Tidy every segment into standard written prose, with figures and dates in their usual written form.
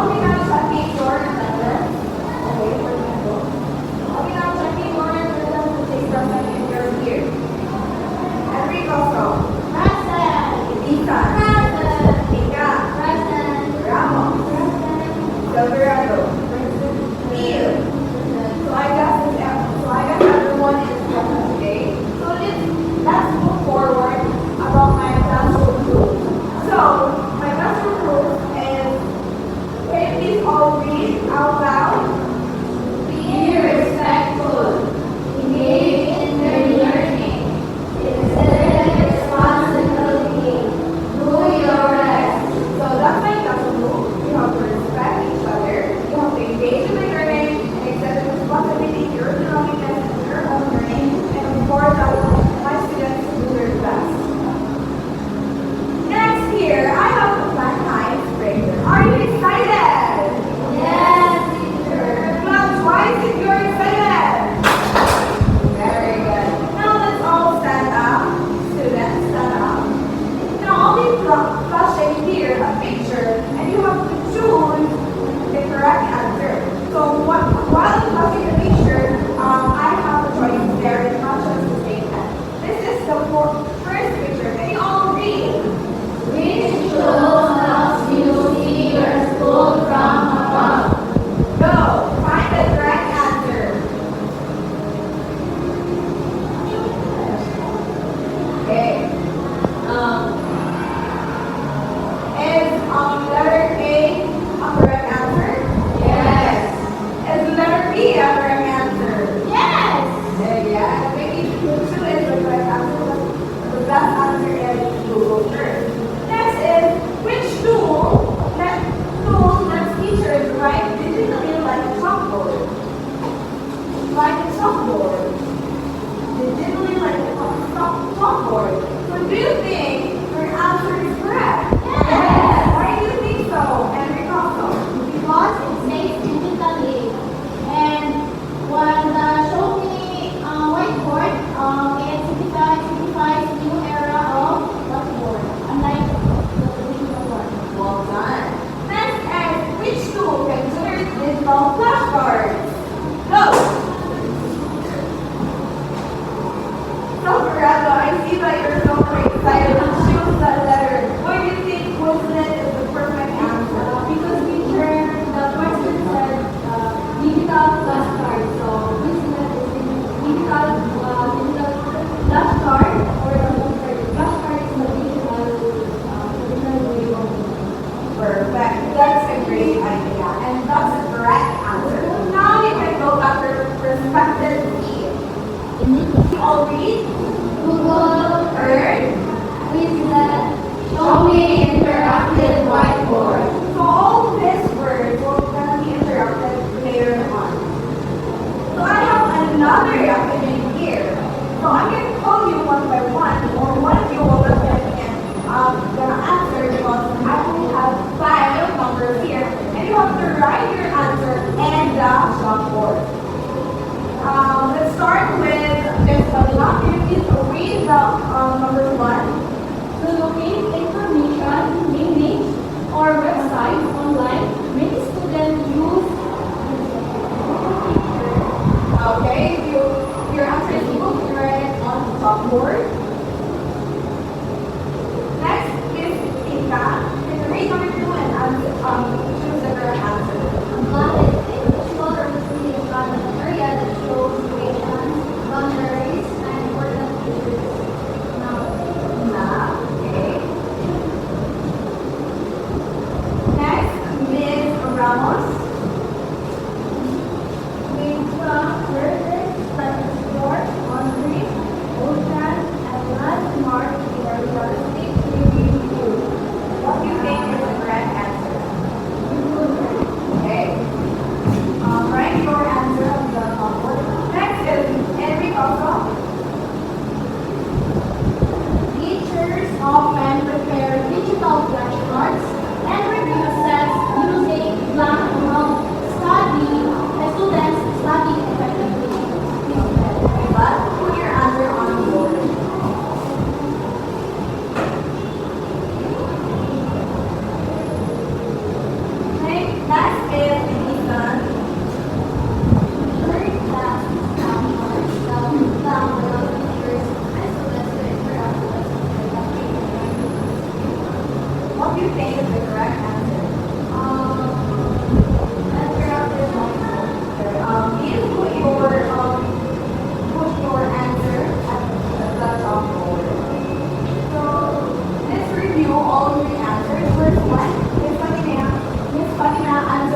Okay, now checking your attendance. Okay, for example. Okay, now checking your attendance to take present if you're here. Enrico, Present. Lisa, Present. Ika, Present. Ramos, Present. Silverado, Neil. So I guess everyone is present today. So let's move forward about my classroom rules. So my classroom rules is, can you please all read out loud? Be respectful. Engage in their learning. Consider responsibility. Do your best. So that's my classroom rule. You have to respect each other. You have to engage in the learning and accept the responsibility of your belongingness and your own learning. And of course, I want my students to do their best. Next here, I have the plan icebreaker. Are you excited? Yes, teacher. Clap twice if you're excited. Very good. Now let's all stand up. Students, stand up. Now I'll be flashing here a picture and you have to choose the correct answer. So while I'm flashing the picture, I have a choice there. It's not just the statement. This is the first picture. Can you all read? Which shows helps you see your school from above? Go. Find the correct answer. Okay. Is letter A a correct answer? Yes. Is letter B a correct answer? Yes. Yeah, maybe two is the correct answer, but the best answer is Google Earth. Next is, which tool lets teachers write digitally like a chalkboard? Like a chalkboard. Digitally like a chalkboard. So do you think your answer is correct? Yes. Why do you think so? And Ricardo? Because it says digitally. And when show me whiteboard, it signifies new era of whiteboard, unlike the traditional one. Well done. Next is, which tool can generate digital flashcards? Go! So, Fernando, I see that you're so excited to choose that letter. What do you think Quizlet is the perfect answer? Because teacher, the question said digital flashcard. So this is digital flashcard, or flashcard is the digital way of. Perfect. That's a great idea. And that's the correct answer. Now you can go back to perspective B. You all read? Google Earth. Quizlet, show me interactive whiteboard. So all these words will gonna be interrupted later on. So I have another activity here. So I'm gonna call you one by one, or one of you will definitely gonna answer because I only have 5 numbers here, and you have to write your answer and the chalkboard. Let's start with Ms. Fadila. Can you please read the number 1? To locate information, image, or websites online, many students use Okay, if your answer is equal, you write it on the chalkboard. Next is Ika. Can you read number 2 and choose the correct answer? a map is a visual representation of an area that shows situations, boundaries, and important features. Now, Okay. Next, Ms.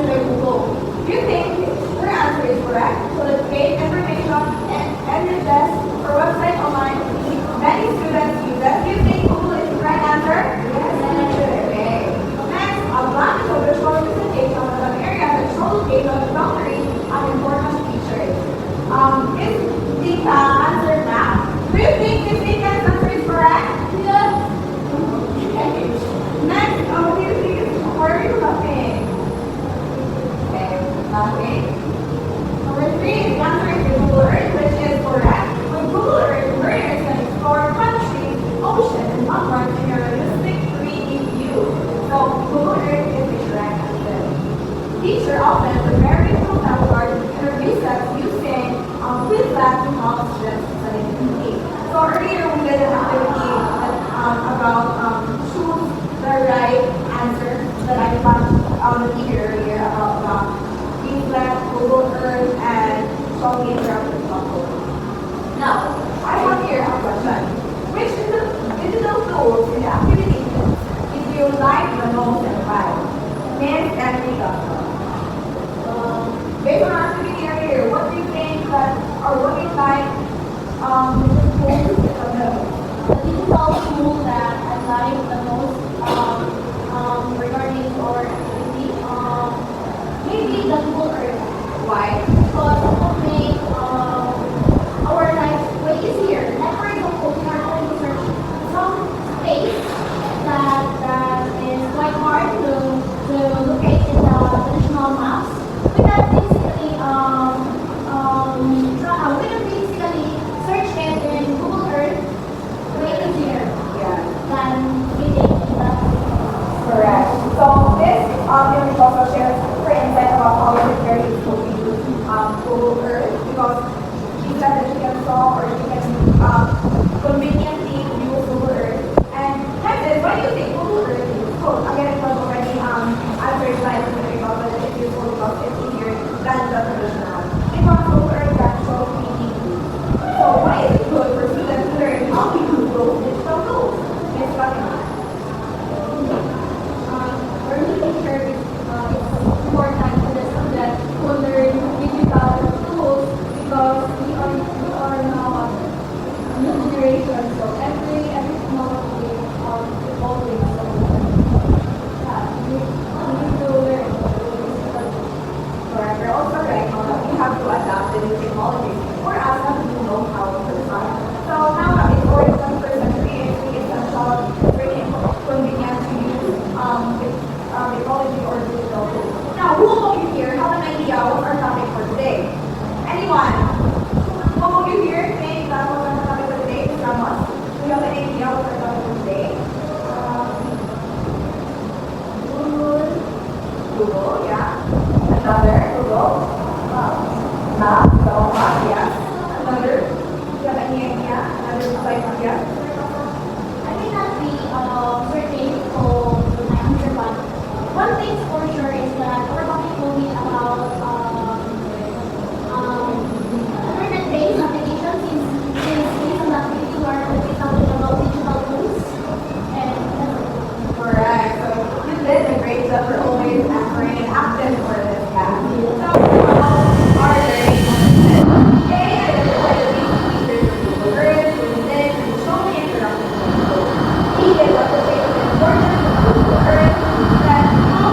answered by Google. Do you think your answer is correct? So the fake information and your desk or website online many students use it. Do you think Google is the right answer? Yes. Okay. Next, a blank is a visual representation of an area that shows data on the boundary and important features. Is Zika answer map? Do you think this Zika's answer is correct? Yes. Okay. Next, what do you think is, where are you looking? Okay, laughing. Number 3, the answer is Google Earth, which is correct. With Google Earth, learners can explore countries, oceans, and landmarks in a realistic 3D view. So Google Earth is the correct answer. Teacher often prepare visual templates in a recess using Quizlet to help students study differently. So earlier we did an activity about choose the right answer that I watched on the TV earlier about Quizlet, Google Earth, and Shopee Interactive Software. Now, I have here a question. Which digital tools in the activity did you like the most and why? Miss and Rika. Based on our activity earlier, what do you think that, or what do you like digital tools the most? The digital tool that I like the most regarding our activity, maybe the Google Earth. Why? Because it will make our life way easier. Like for example, we are going to search some space that is quite hard to locate in the traditional maps. We can basically search it in Google Earth way easier Yeah. than reading that. Correct. So this image also shares her insight about how it's very useful to use Google Earth because she said that she can solve or she can conveniently use Google Earth. And next is, why do you think Google Earth is useful? Again, it was already answered by the about that it's useful because it's easier than the traditional. Because Google Earth can show 3D views. So why is it good for students to learn how to use those digital tools? Miss Fatima. For me, teacher, it's important for the student to learn digital tools because we are now a new generation, so every technology is evolving. So yeah, we need to learn digital tools. Correct. You're also correct that we have to adapt the new technology for us not to know how to design. So now in the 21st century, it's really essential, really convenient to use technology or digital tools. Now, who among you here have an idea what's our topic for today? Anyone? Who among you here think that what's our topic for today is Ramos? Do you have an idea what's our topic for today? Google, yeah. Another, Google. Math, so math, yes. Another, do you have any idea? Another side idea? I may not be certain for my answer, but one thing for sure is that our topic will be about internet-based applications since based on the activity we are talking about digital tools. And that's it. Correct. So you did a great job for always answering and active for this class. So our learning today is like the features of Google Earth, this, and so many interactive tools. He is representing the importance of Google Earth that how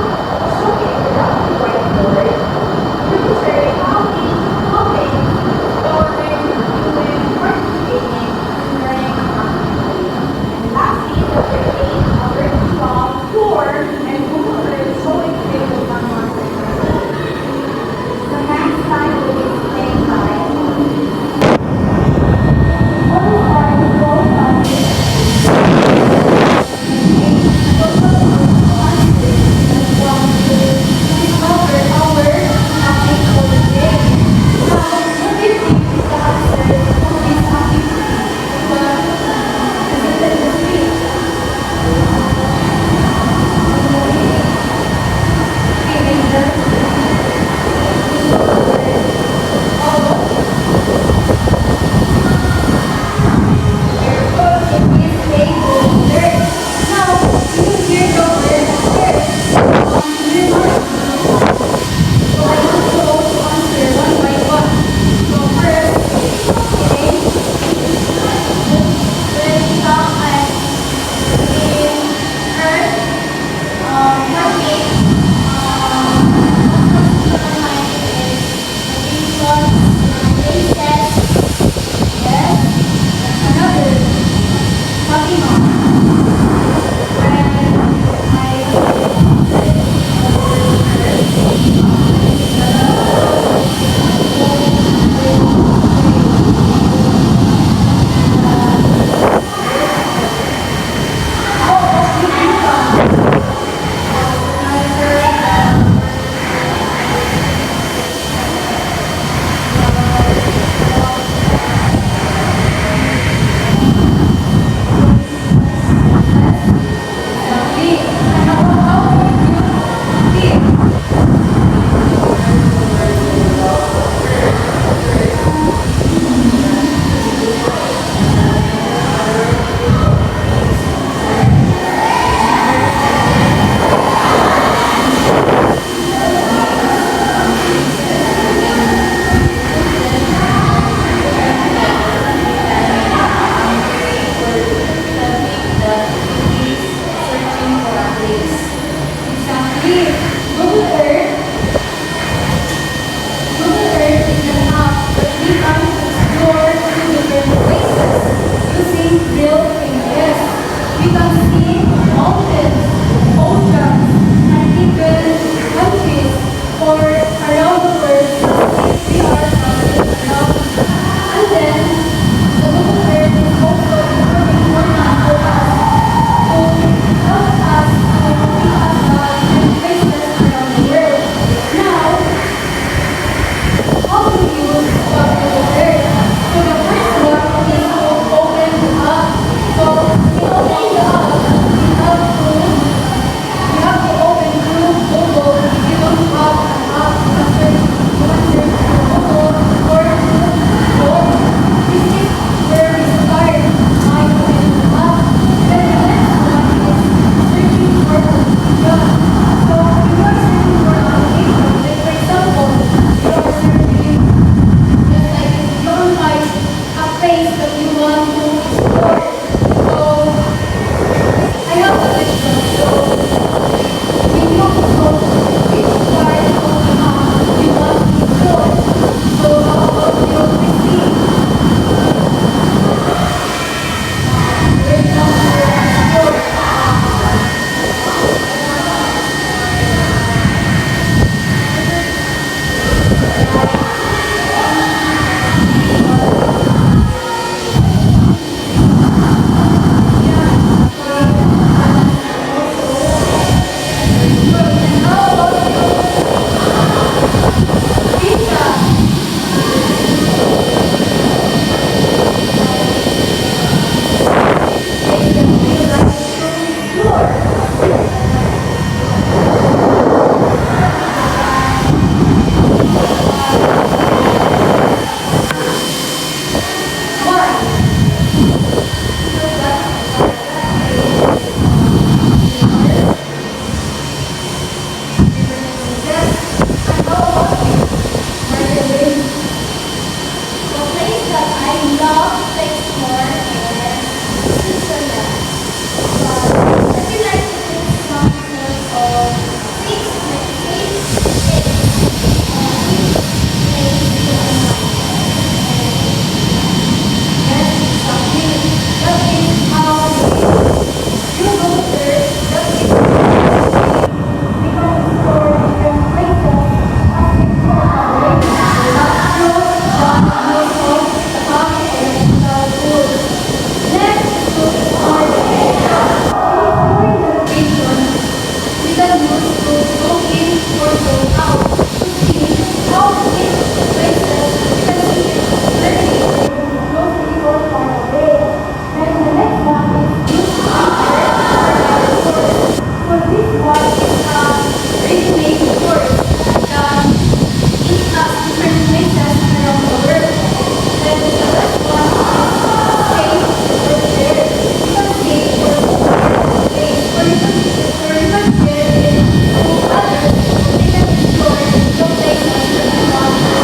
And the last one is safe or share. You can save or share the place, or you can share it to others so they can explore the places that you want to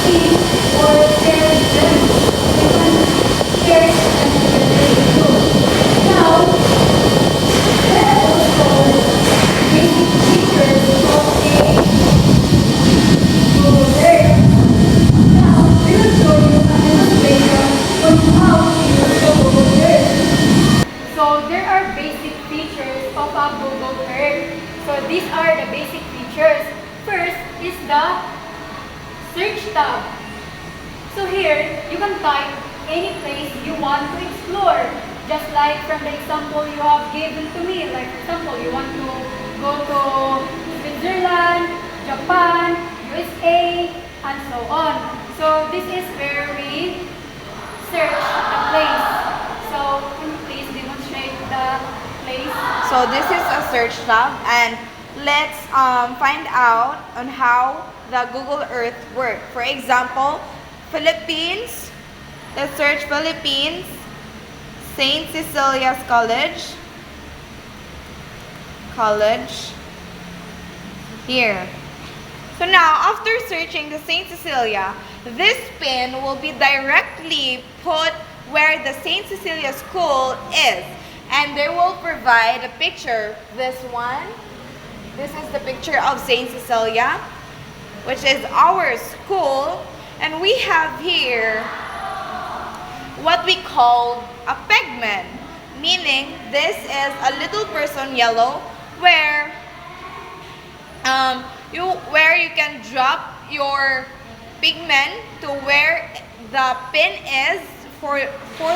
see or share with them. So they can share it and share it with you. Now, there are also basic features of a Google Earth. Now, we will show you a demonstration on how to use the Google Earth. So there are basic features of a Google Earth. So these are the basic features. First is the search tab. So here, you can type any place you want to explore. Just like from the example you have given to me. Like for example, you want to go to Switzerland, Japan, USA, and so on. So this is where we search the place. So can you please demonstrate the place? So this is a search tab, and let's find out on how the Google Earth works. For example, Philippines. Let's search Philippines, St. Cecilia's College. Here. So now, after searching the St. Cecilia, this pin will be directly put where the St. Cecilia School is. And they will provide a picture. This one. This is the picture of St. Cecilia, which is our school. And we have here what we call a pegman. Meaning, this is a little person yellow where you can drop your pigment to where the pin is for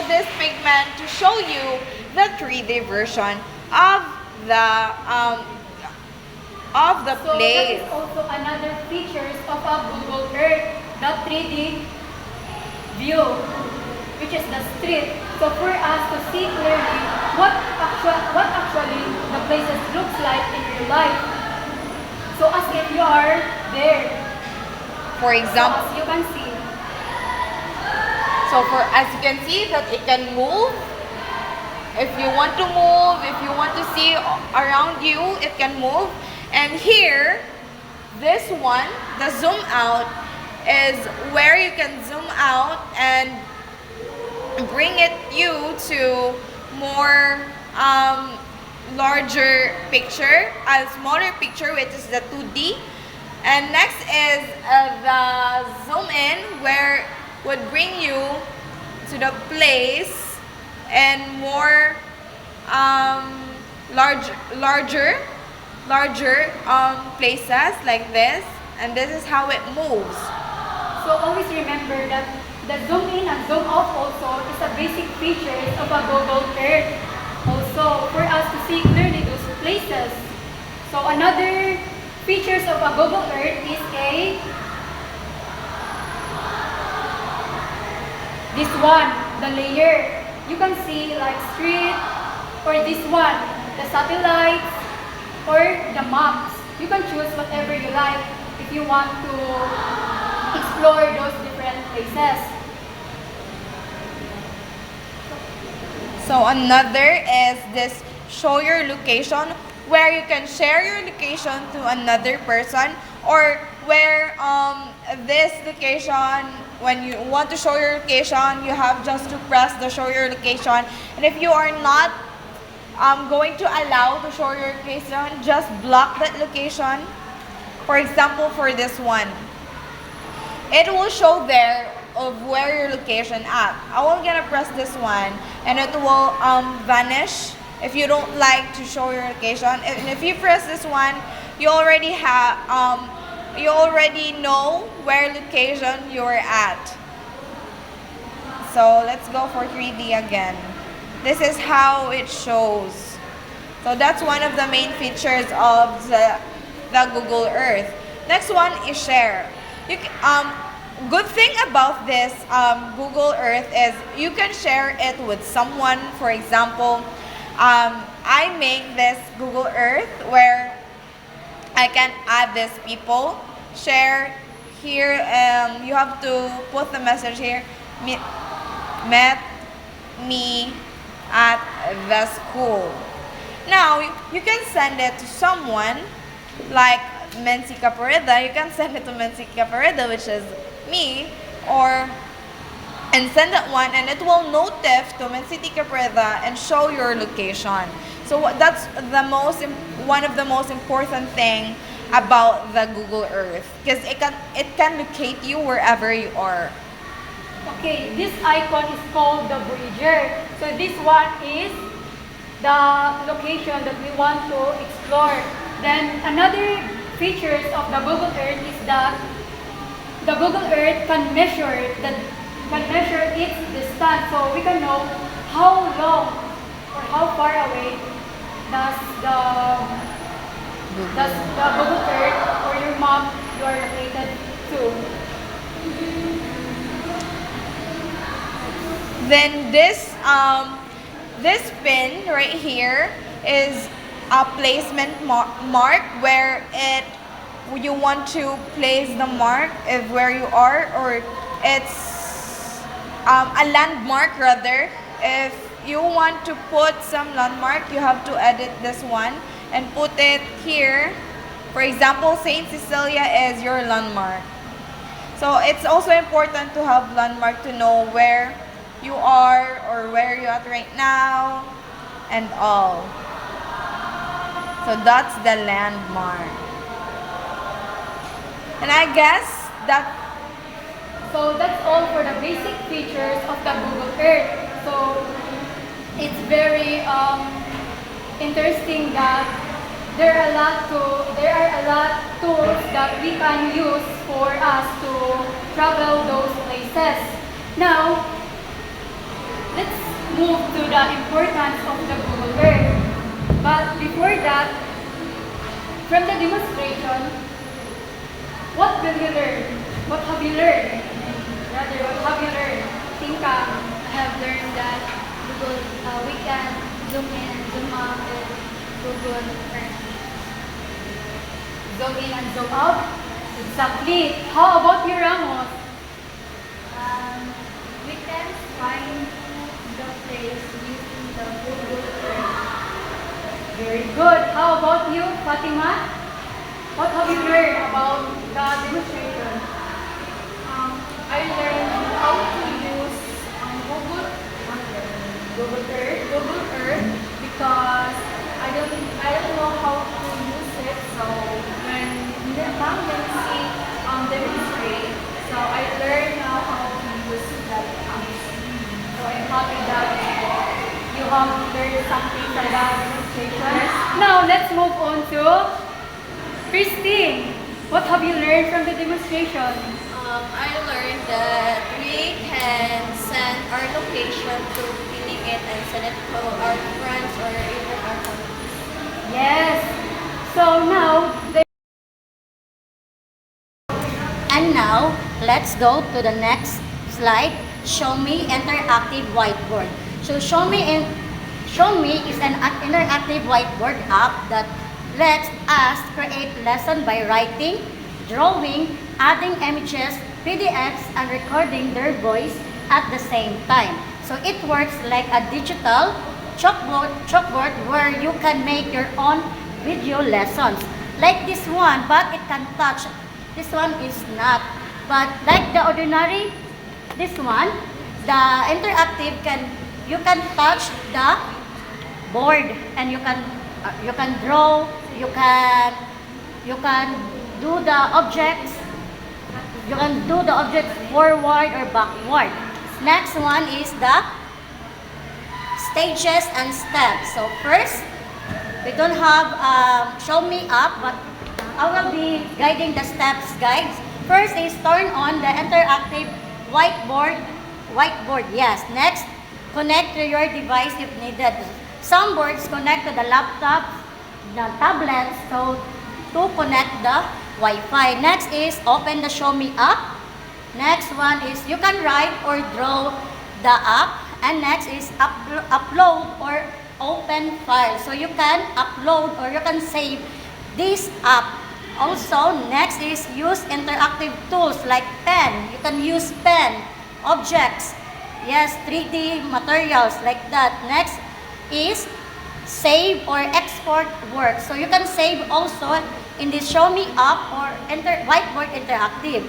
this pigment to show you the 3D version of the So that place. is also another features of a Google Earth, the 3D view, which is the street. So for us to see clearly what actually the places looks like in real life. So as if you are there. For So example, as you can see. as you can see that it can move. If you want to move, if you want to see around you, it can move. And here, this one, the zoom out, is where you can zoom out and bring you to more larger picture, a smaller picture, which is the 2D. And next is the zoom in, where would bring you to the place and more larger places like this. And this is how it moves. So always remember that the zoom in and zoom out also is a basic feature of a Google Earth. Also, for us to see clearly those places. So another features of a Google Earth is this one, the layer. You can see like street, or this one, the satellites, or the maps. You can choose whatever you like if you want to explore those different places. So another is this show your location, where you can share your location to another person, or where this location, when you want to show your location, you have just to press the show your location. And if you are not going to allow to show your location, just block that location. For example, for this one, it will show there of where your location at. I will gonna press this one, and it will vanish if you don't like to show your location. And if you press this one, you already know where location you're at. So let's go for 3D again. This is how it shows. So that's one of the main features of the Google Earth. Next one is share. Good thing about this Google Earth is you can share it with someone. For example, I make this Google Earth where I can add these people. Share here, you have to put the message here. meet, met me at the school. Now, you can send it to someone like Mensi Capareda. You can send it to Mensi Capareda, which is me, or and send that one, and it will notif to Mencity Capreda and show your location. So that's one of the most important thing about the Google Earth, because it can locate you wherever you are. Okay, this icon is called the bridger. So this one is the location that we want to explore. Then another features of the Google Earth is that the Google Earth can measure its distance, so we can know how long or how far away does the Google Earth or your map you are located to. Then this pin right here is a placement mark where you want to place the mark of where you are, or it's a landmark rather. If you want to put some landmark, you have to edit this one and put it here. For example, Saint Cecilia is your landmark. So it's also important to have landmark to know where you are or where you're at right now and all. So that's the landmark. And I guess that's all for the basic features of the Google Earth. So it's very interesting that there are a lot tools that we can use for us to travel those places. Now, let's move to the importance of the Google Earth. But before that, from the demonstration, what will you learn? What have you learned? Rather, what have you learned? I have learned that Google, we can zoom in and zoom out with Google Earth. Zoom in and zoom out? Exactly. How about you, Ramos? We can find the place using the Google Earth. Very good. How about you, Fatima? What have you learned about the demonstration? I learned how to use Google Earth because I don't know how to use it. So when the mom demonstrate, so I learned now how to use that app. So I'm happy that you have learned something from the demonstration. Now let's move on to Christine. What have you learned from the demonstration? I learned that we can send our location to filling it and send it to our friends or even our family. Yes. So now, And now, let's go to the next slide. Show Me Interactive Whiteboard. So Show Me is an interactive whiteboard app that lets us create lesson by writing, drawing, adding images, PDFs, and recording their voice at the same time. So it works like a digital chalkboard where you can make your own video lessons. Like this one, but it can touch. This one is not. But like the ordinary, this one, the interactive you can touch the board and you can draw, you can do the objects. You can do the object forward or backward. Next one is the stages and steps. So first, we don't have show me up, but I will be guiding the steps, guys. First is turn on the interactive whiteboard. Yes. Next, connect to your device if needed. Some boards connect to the laptop, the tablets, so to connect the Wi-Fi. Next is open the Show Me app. Next one is you can write or draw the app. And next is upload or open file. So you can upload or you can save this app. Also, next is use interactive tools like pen. You can use pen objects. Yes, 3D materials like that. Next is save or export work. So you can save also in the Show Me app or Whiteboard Interactive.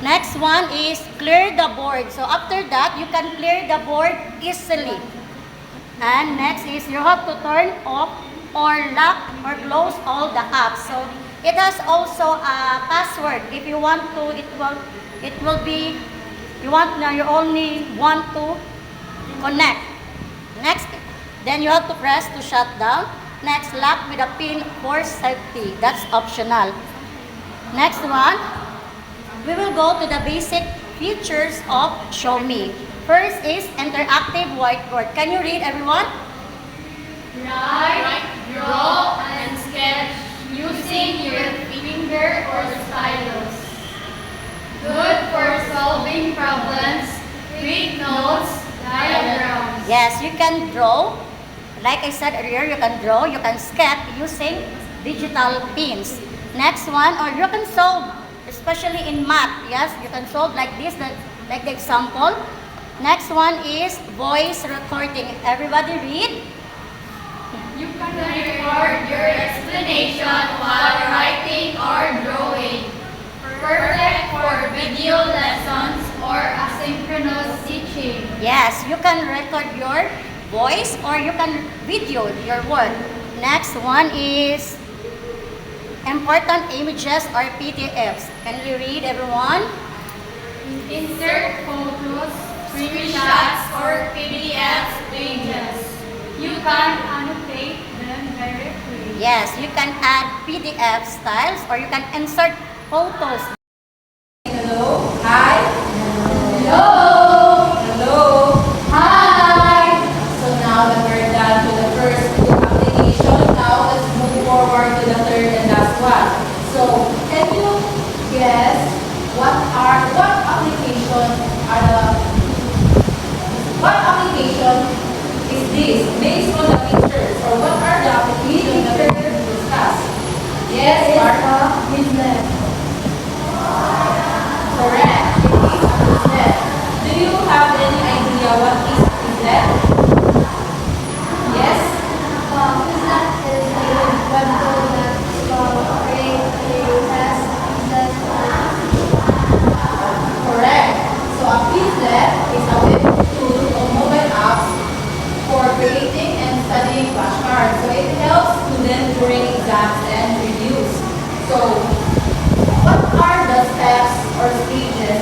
Next one is clear the board. So after that, you can clear the board easily. And next is you have to turn off or lock or close all the apps. So it has also a password. If you want to, it will be you only want to connect. Next, then you have to press to shut down. Next, lock with a pin for safety. That's optional. Next one, we will go to the basic features of Show Me. First is interactive whiteboard. Can you read, everyone? Write, draw, and sketch using your finger or stylus. Good for solving problems, quick notes, diagrams. Yes, you can draw. Like I said earlier, you can draw, you can sketch using digital pins. Next one, or you can solve, especially in math. Yes, you can solve like this, like the example. Next one is voice recording. Everybody read. You can record your explanation while writing or drawing. Perfect for video lessons or asynchronous teaching. Yes, you can record your voice or you can video your work. Next one is important images or PDFs. Can you read, everyone? Insert photos, screenshots, or PDF pages. You can annotate them directly. Yes, you can add PDF styles or you can insert photos. Hello. Hi. Hello! Hello. Hi! So now that we're done with the first two applications, now let's move forward to the third and last one. So can you guess what application is this based on the pictures, or what are the applications that we're going to discuss? Yes, Martha. Business. Correct. It is a business. Do you have any idea what is a business? Yes? Business is a web tool that creates a test business. Correct. So a Quizlet is a web tool or mobile apps for creating and studying flashcards. So it helps students during exams and reviews. So what are the steps or stages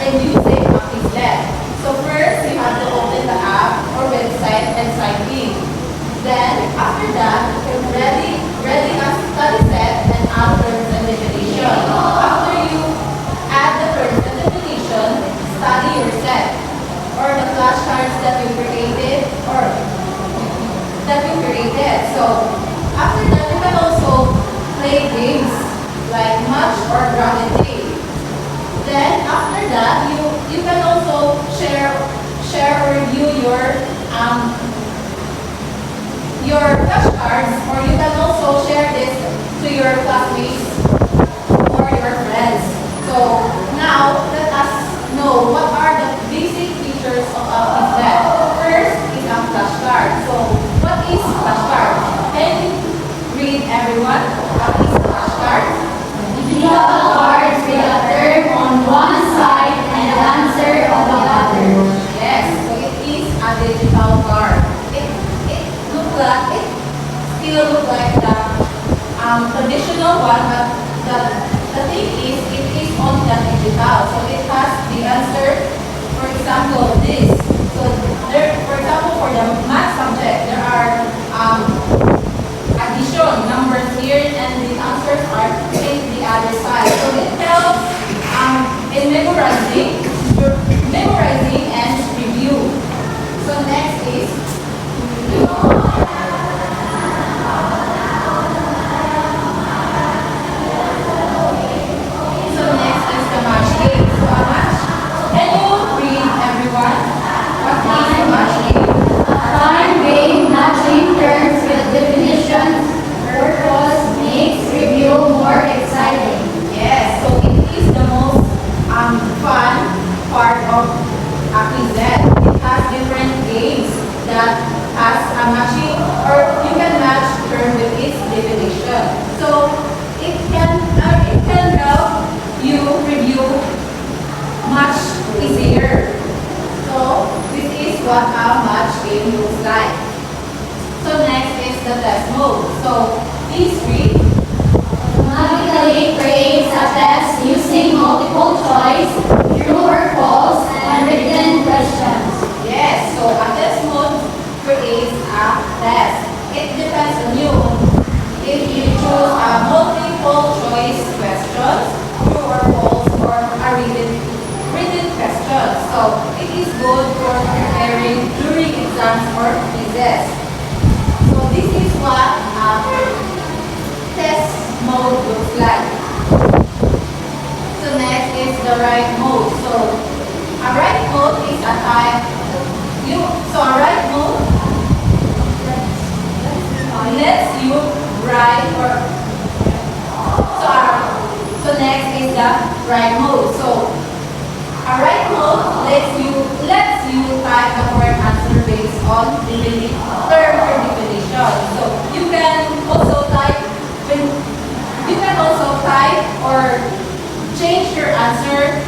in using a Quizlet? So first, you have to open the app or website and sign in. Then after that, ready a study set and add terms and definition. After you add the terms and definition, study your set or the flashcards that you created So after that, you can also play games like match or gravity. Then after that, you can also share or review your flashcards, or you can also share this to your classmates or your friends. So now let us know what are the basic features of a Quizlet. First is a flashcard. So what is flashcard? Can you read, everyone? What is flashcard? Digital cards with a term on one side and the answer on the other. Yes, so it is a digital card. It still look like the traditional one, but the thing is, it is on the digital. So it has the answer. For example, this. So there, for example, for the math subject, there are addition numbers here, and the answers are in the other side. So it helps in memorizing and review. So next is the match game. So a match. Can you read, everyone? a written question. So it is good for preparing during exams or quizzes. So this is what test mode looks like. So next is the right mode. So a right mode is a time a right mode lets you write or so next is the right mode. So a right mode lets you type the correct answer based on the term or definition. So you can also type or change your answer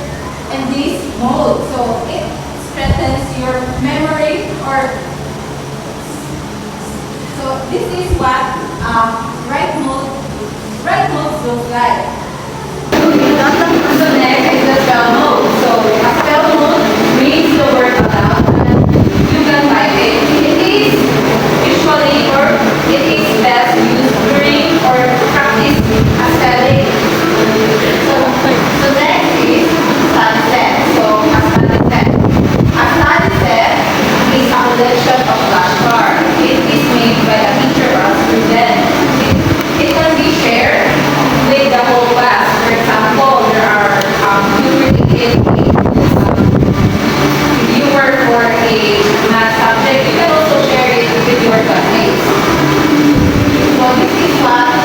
in this mode. So it strengthens your memory so this is what right mode looks like. So next is the spell mode. So a spell mode reads the word aloud and you can type it. It is best used during or practice a spelling. So next is study set. So a study set. A study set is a collection of flashcards. It is made by a teacher or a student. It can be shared with the whole class. For example, there are if you work for a math subject, you can also share it with your classmates. So this is what a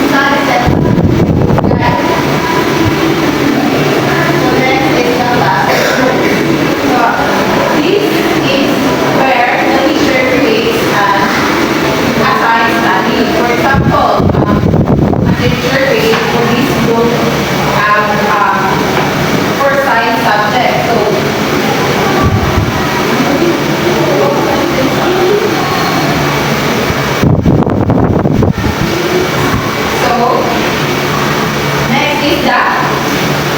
study set looks like. So next is the class. So this is where the teacher creates an assigned study. For example, a teacher creates for this group for science subject. So next is the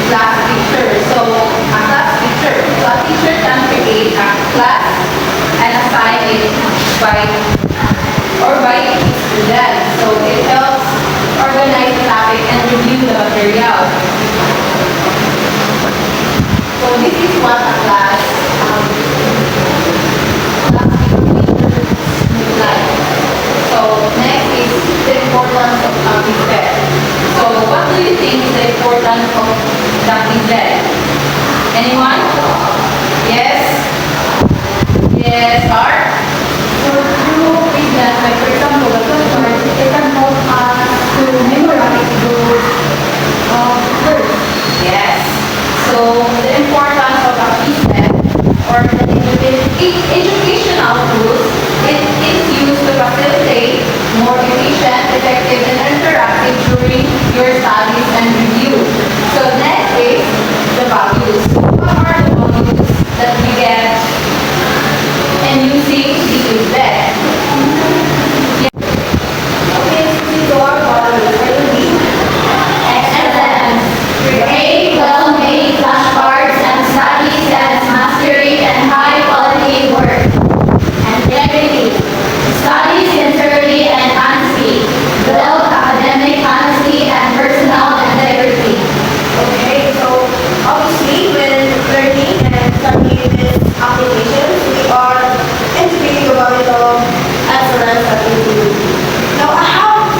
class picture. So a class picture. So a teacher can create a class and assign it by each student. So it helps organize the topic and review the material. So this is what a class picture looks like. So next is the importance of a BeEd. So what do you think is the importance of the BeEd? Anyone? Yes? Yes, Art? So through that, like for example, the flashcard, it can help us to memorize those words. Yes. So the importance of a BeEd or the educational tools, it is used to facilitate more efficient, effective, and interactive during your studies and review. So next is the values. What are the values that we get in using the BeEd? Okay, so our values are the B. Excellence. Create well-made flashcards and study sets, mastery and high-quality work. Integrity. Study sincerely and honestly. Build academic honesty and personal integrity. Okay, so obviously when learning and studying these applications, we are integrating the value of excellence that we do. Now I have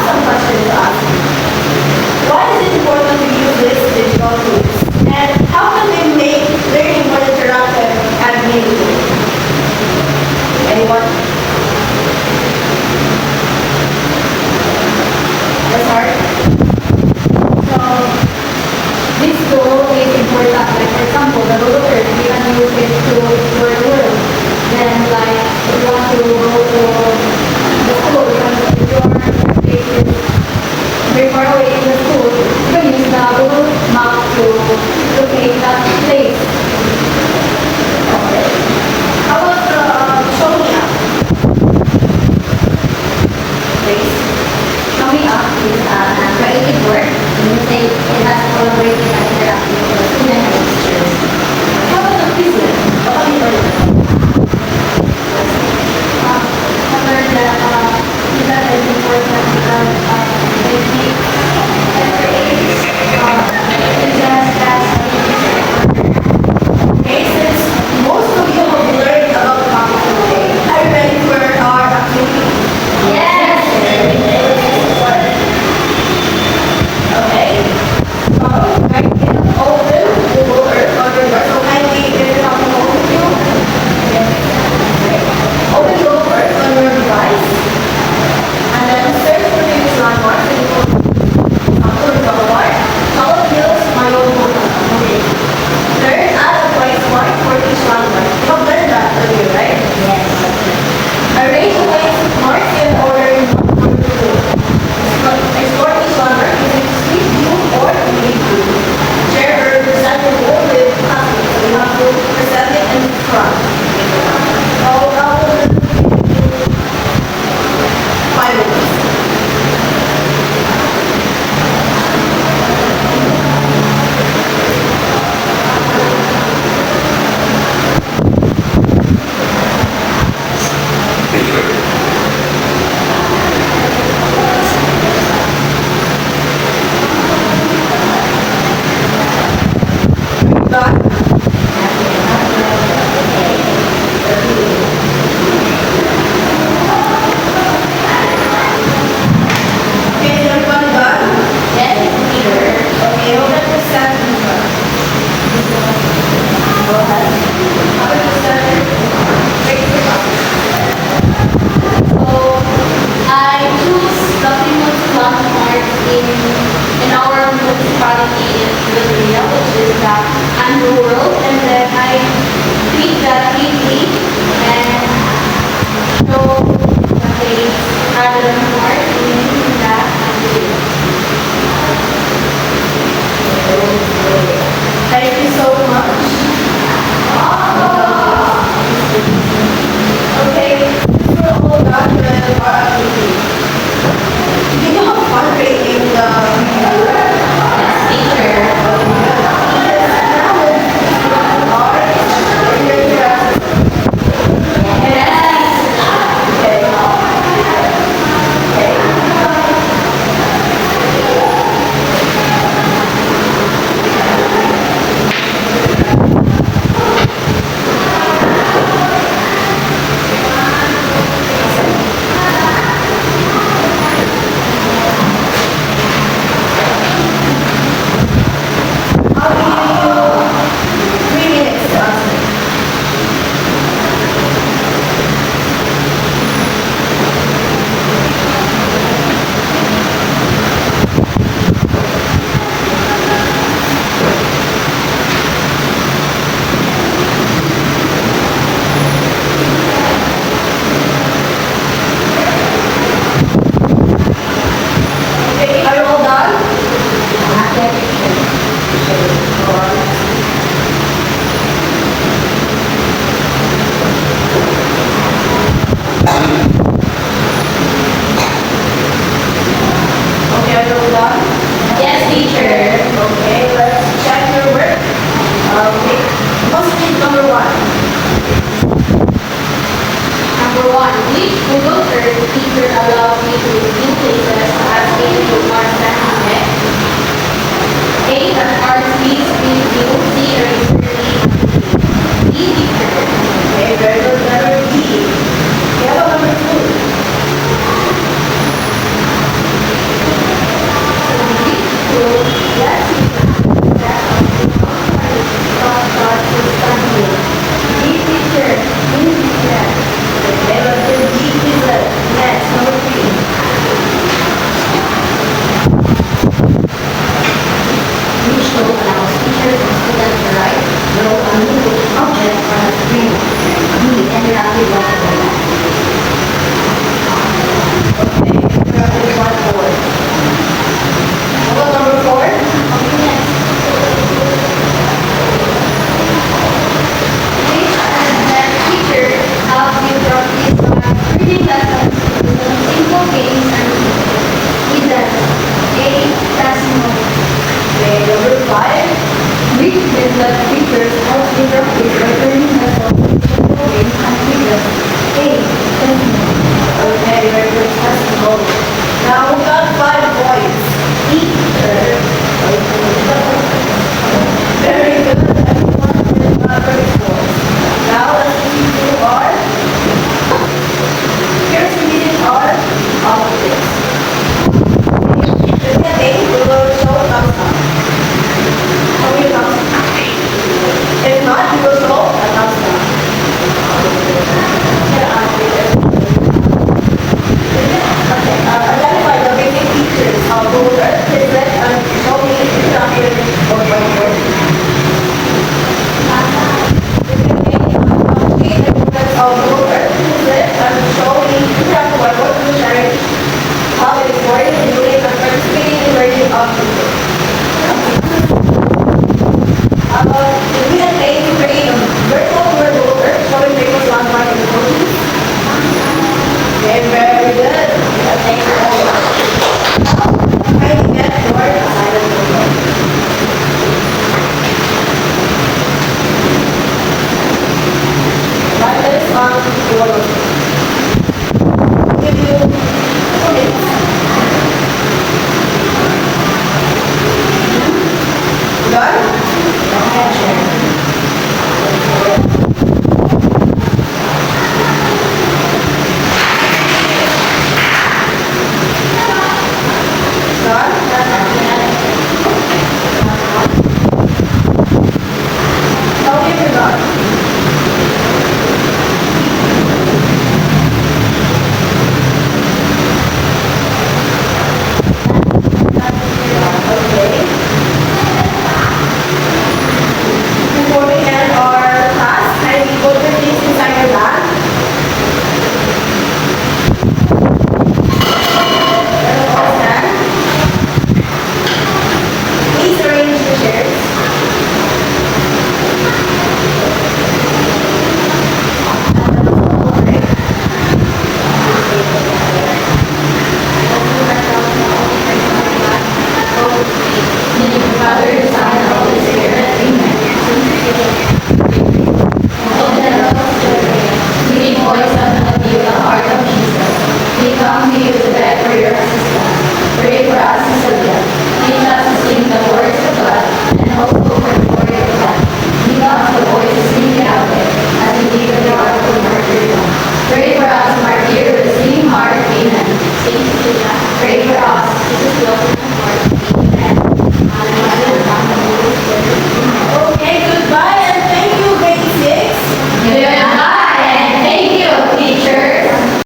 some questions to ask you. Why is it important to use these digital tools? And how can they make learning more interactive and meaningful? Anyone? Let's start. So this tool is important. Like for example, the Google Earth, we can use it to explore the world. Then like if you want to go to the school, if your place is very far away in the school, you can use the Google map to locate that place. Okay. How about show me app? Please. Show Me Up is a creative work in which it has collaborated and interactive with the student and teachers. How about the quiz? What have you heard of it? I learned that is important because they make and create that. After the center, face the back. So I choose the famous landmark in our municipality in Villa, which is the Rural, and then I read that deeply and show the face at the landmark in that country. Thank you so much. Okay, we're all done with our activity. Did you have fun creating the Teacher. I'll give you 3 minutes to answer. Okay, are you all done? Okay, are you all done? Yes, teacher. Okay, let's check your work. Okay, positive number 1. Number one, which Google Earth feature allows me to view places as a bookmark estimate? A. An RC screen view. C. A research. D. Picture. Okay, very good. Letter D. Okay, how about number 2? So, let's see that D. Picture. D. Picture. Okay, letter D is the next, number 3. Which show allows teachers and students to write, draw, or move objects on a screen. B. Interactive whiteboard. Okay, interactive whiteboard. How about number 4? Okay, next. Which that teacher helps you practice by reading lessons using simple games and quizzes? A. Testimony. Okay, number 5. Which method teachers help you practice by turning lessons into simple games and quizzes? A. Testimony. Okay, very good. Testimony. Now we got 5 points. Teacher. Very good. Everyone is not very good. Now let's see who are. Here's reading our outfits. If you have A, we will show thumbs up. Show me a thumbs up. If not, we will show a thumbs down. Okay, identify the basic features of Google Earth, Quizlet, and show me interactive or whiteboard. Of Google Earth, Quizlet, and show me interactive whiteboard to share how it is working and doing and participating in learning of Google. If we had made to create a virtual tour of Google Earth showing famous landmark in the Philippines. Okay, very good. Thank you very much. Now, try to get your assignment homework. Write this on your notebook. I'll give you 2 minutes. Mother